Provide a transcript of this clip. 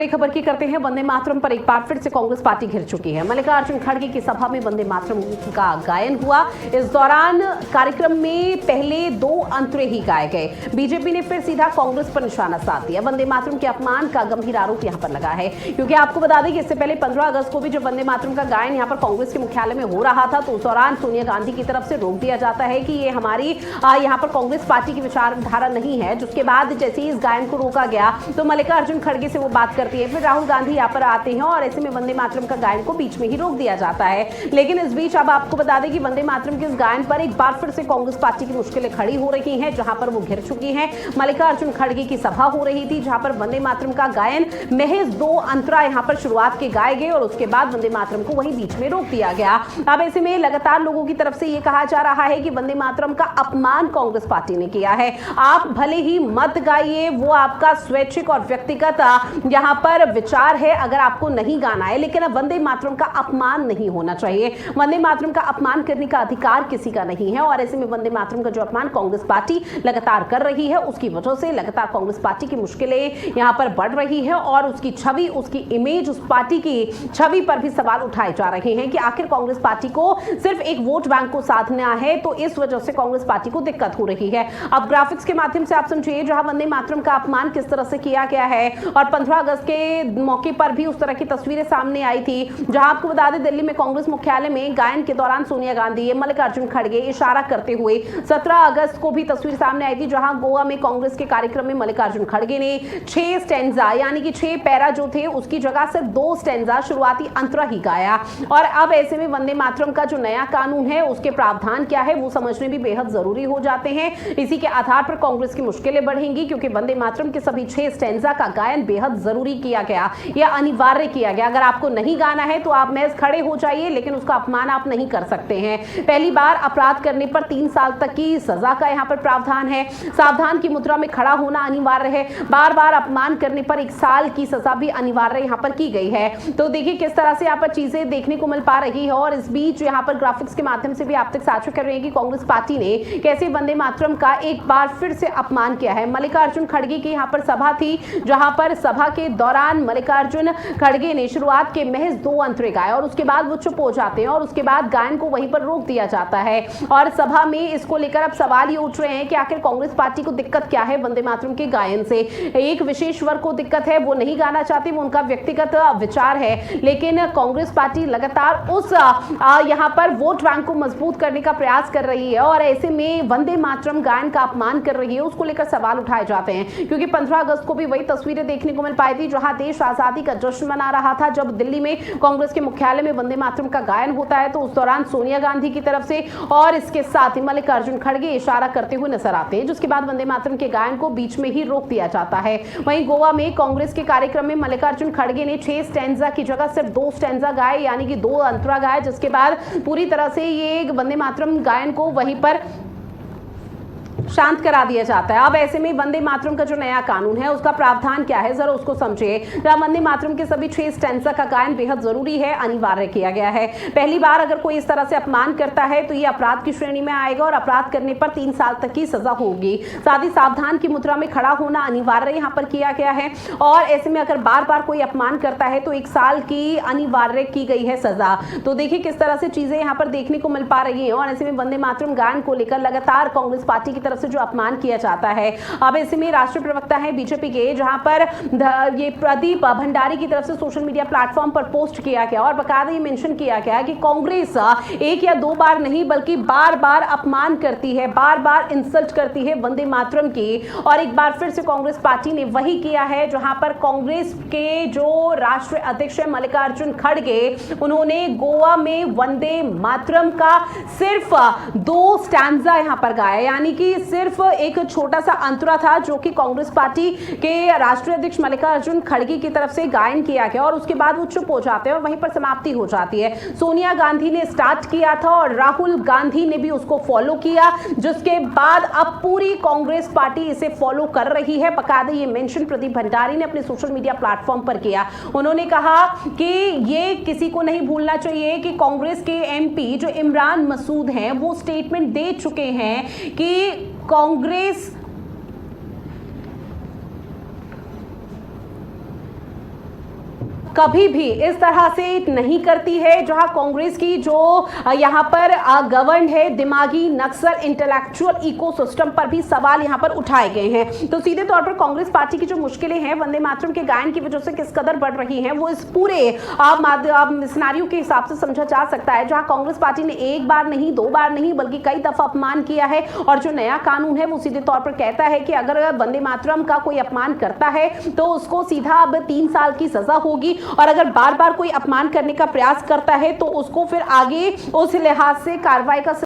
खबर की करते हैं। वंदे मातरम पर एक बार फिर से कांग्रेस पार्टी घिर चुकी है। मल्लिकार्जुन खड़गे की सभा में वंदे मातरम का गायन हुआ। इस दौरान कार्यक्रम में पहले दो अंतरे ही गाए गए। बीजेपी ने फिर सीधा कांग्रेस पर निशाना साध दिया। वंदे मातरम के अपमान का गंभीर आरोप यहां पर लगा है, क्योंकि आपको बता दें कि इससे पहले 15 अगस्त को भी जब वंदे मातरम का गायन यहां पर कांग्रेस के मुख्यालय में हो रहा था, तो उस दौरान सोनिया गांधी की तरफ से रोक दिया जाता है कि ये हमारी यहां पर कांग्रेस पार्टी की विचारधारा नहीं है। जिसके बाद जैसे ही इस गायन को रोका गया तो मल्लिकार्जुन खड़गे से वो बात करती है। फिर राहुल गांधी यहाँ पर आते हैं और ऐसे में वंदे मातरम का गायन को बीच में ही रोक दिया जाता है। लेकिन इस बीच अब आपको बता दें कि वंदे मातरम के इस गायन पर एक बार फिर से कांग्रेस पार्टी की मुश्किलें खड़ी हो रही हैं, जहां पर वो घिर चुकी हैं। मल्लिकार्जुन खड़गे की सभा हो रही थी, जहां पर वंदे मातरम का गायन महज दो अंतरा यहां पर शुरुआत के गाए गए और उसके बाद वंदे मातरम को वहीं बीच में रोक दिया गया। अब ऐसे में लगातार लोगों की तरफ से ये कहा जा रहा है कि वंदे मातरम का अपमान कांग्रेस पार्टी ने किया है। आप भले ही मत गाइए, वो आपका स्वैच्छिक और व्यक्तिगत यहां पर विचार है, अगर आपको नहीं गाना है, लेकिन अब वंदे मातरम का अपमान नहीं होना चाहिए। वंदे मातरम का अपमान करने का अधिकार किसी का नहीं है और ऐसे में वंदे मातरम का जो अपमान कांग्रेस पार्टी लगातार कर रही है, उसकी वजह से लगातार कांग्रेस पार्टी की मुश्किलें यहां पर बढ़ रही है और उसकी छवि, उसकी इमेज, उस पार्टी की छवि पर भी सवाल उठाए जा रहे हैं कि आखिर कांग्रेस पार्टी को सिर्फ एक वोट बैंक को साधना है, तो इस वजह से कांग्रेस पार्टी को दिक्कत हो रही है। अब ग्राफिक्स के माध्यम से आप समझिए, जहां वंदे मातरम का अपमान किस तरह से किया गया है और 15 अगस्त के मौके पर भी उस तरह की तस्वीरें सामने आई थी, जहां आपको बता दें दिल्ली में कांग्रेस मुख्यालय में गायन के दौरान सोनिया गांधी, मल्लिकार्जुन खड़गे इशारा करते हुए 17 अगस्त को भी तस्वीर सामने आई थी, जहां गोवा में कांग्रेस के कार्यक्रम में मल्लिकार्जुन खड़गे ने 6 स्टैंजा यानी कि 6 पैरा जो थे उसकी जगह सिर्फ 2 स्टैंजा शुरुआती अंतरा ही गाया। और अब ऐसे में वंदे मातरम का जो नया कानून है उसके प्रावधान क्या है वो समझने भी बेहद जरूरी हो जाते हैं। इसी के आधार पर कांग्रेस की मुश्किलें बढ़ेंगी, क्योंकि वंदे मातरम के सभी 6 स्टैंजा का गायन बेहद जरूरी किया गया या अनिवार्य किया गया। अगर आपको नहीं गाना है तो आप महज खड़े हो जाइए, लेकिन उसका अपमान आप नहीं कर सकते हैं। पहली बार अपराध करने पर 3 साल तक की सजा का यहां पर प्रावधान है। सावधान की मुद्रा में खड़ा होना अनिवार्य है। बार बार अपमान करने पर 1 साल की सजा भी अनिवार्य यहां पर की गई है। तो देखिए किस तरह से यहां पर चीजें देखने को मिल पा रही है और इस बीच यहां पर ग्राफिक्स के माध्यम से भी आप तक साझा कर रहे हैं कि कांग्रेस पार्टी ने कैसे वंदे मातरम का एक बार फिर से अपमान किया है। मल्लिकार्जुन खड़गे की यहां पर सभा थी, जहां पर सभा के दौरान मल्लिकार्जुन खड़गे ने शुरुआत के महज 2 अंतरे गाए और उसके बाद वो चुप हो जाते हैं और उसके बाद गायन को वहीं पर रोक दिया जाता है। और सभा में इसको लेकर अब सवाल ये उठ रहे हैं कि आखिर कांग्रेस पार्टी को दिक्कत क्या है वंदे मातरम के गायन से। एक विशेष वर्ग को दिक्कत है, वो नहीं गाना चाहते, वो उनका व्यक्तिगत विचार है, लेकिन कांग्रेस पार्टी लगातार उस यहां पर वोट बैंक को मजबूत करने का प्रयास कर रही है और ऐसे में वंदे मातरम गायन का अपमान कर रही है, उसको लेकर सवाल उठाए जाते हैं। क्योंकि 15 अगस्त को भी वही तस्वीरें देखने को मिल पाई थी, जहां देश आजादी का जश्न मना रहा था। जब दिल्ली में कांग्रेस के मुख्यालय में वंदे मातरम का गायन होता है तो उस दौरान सोनिया गांधी की तरफ से और इसके साथ ही मल्लिकार्जुन खड़गे इशारा करते हुए नजर आते हैं, जिसके बाद वंदे मातरम के गायन को बीच में ही रोक दिया जाता है। वहीं गोवा में कांग्रेस के कार्यक्रम में मल्लिकार्जुन खड़गे ने 6 स्टैंजा की जगह सिर्फ 2 स्टैंजा गाए, यानी कि 2 अंतरा गाए, जिसके बाद पूरी तरह से ये वंदे मातरम गायन को वहीं पर शांत करा दिया जाता है। अब ऐसे में वंदे मातरम का जो नया कानून है उसका प्रावधान क्या है, जरा उसको समझिए। वंदे मातरम के सभी 6 स्टैंजा का गायन बेहद जरूरी है, अनिवार्य किया गया है। पहली बार अगर कोई इस तरह से अपमान करता है तो ये अपराध की श्रेणी में आएगा और अपराध करने पर 3 साल तक की सजा होगी। साथ ही सावधान की मुद्रा में खड़ा होना अनिवार्य यहाँ पर किया गया है और ऐसे में अगर बार बार कोई अपमान करता है तो 1 साल की अनिवार्य की गई है सजा। तो देखिए किस तरह से चीजें यहाँ पर देखने को मिल पा रही है और ऐसे में वंदे मातरम गायन को लेकर लगातार कांग्रेस पार्टी की तरफ से जो अपमान किया जाता है। अब ऐसे में राष्ट्रीय प्रवक्ता है बीजेपी के, जहां पर ये प्रदीप भंडारी की तरफ से सोशल मीडिया प्लेटफॉर्म पर पोस्ट किया गया और बकायदा ये मेंशन किया गया कि कांग्रेस 1 या 2 बार नहीं बल्कि बार बार अपमान करती है, बार बार इंसल्ट करती है वंदे मातरम की। और एक बार फिर से कांग्रेस पार्टी ने वही किया है, जहां पर कांग्रेस के जो राष्ट्रीय अध्यक्ष है मल्लिकार्जुन खड़गे, उन्होंने गोवा में वंदे मातरम का सिर्फ 2 स्टैंजा यहां पर गाया, यानी कि सिर्फ एक छोटा सा अंतरा था जो कि कांग्रेस पार्टी के राष्ट्रीय अध्यक्ष मल्लिकार्जुन खड़गे की तरफ से गायन किया गया और उसके बाद वो चुप हो जाते हैं और वहीं पर समाप्ति हो जाती है। सोनिया गांधी ने स्टार्ट किया था और राहुल गांधी ने भी उसको फॉलो किया, जिसके बाद अब पूरी कांग्रेस पार्टी इसे फॉलो कर रही है। बकायदा ये मेंशन प्रदीप भंडारी ने अपने सोशल मीडिया प्लेटफॉर्म पर किया। उन्होंने कहा कि ये किसी को नहीं भूलना चाहिए कि कांग्रेस के एमपी जो इमरान मसूद हैं वो स्टेटमेंट दे चुके हैं कि कांग्रेस कभी भी इस तरह से नहीं करती है। जहां कांग्रेस की जो यहां पर गवर्न है दिमागी नक्सल इंटेलेक्चुअल इकोसिस्टम पर भी सवाल यहां पर उठाए गए हैं। तो सीधे तौर पर कांग्रेस पार्टी की जो मुश्किलें हैं वंदे मातरम के गायन की वजह से किस कदर बढ़ रही हैं वो इस पूरे सिनेरियो के हिसाब से समझा जा सकता है। जहां कांग्रेस पार्टी ने एक बार नहीं, दो बार नहीं, बल्कि कई दफा अपमान किया है और जो नया कानून है वो सीधे तौर पर कहता है कि अगर वंदे मातरम का कोई अपमान करता है तो उसको सीधा अब 3 साल की सजा होगी और अगर बार बार कोई अपमान करने का प्रयास करता है तो उसको फिर आगे उस लिहाज से कार्रवाई का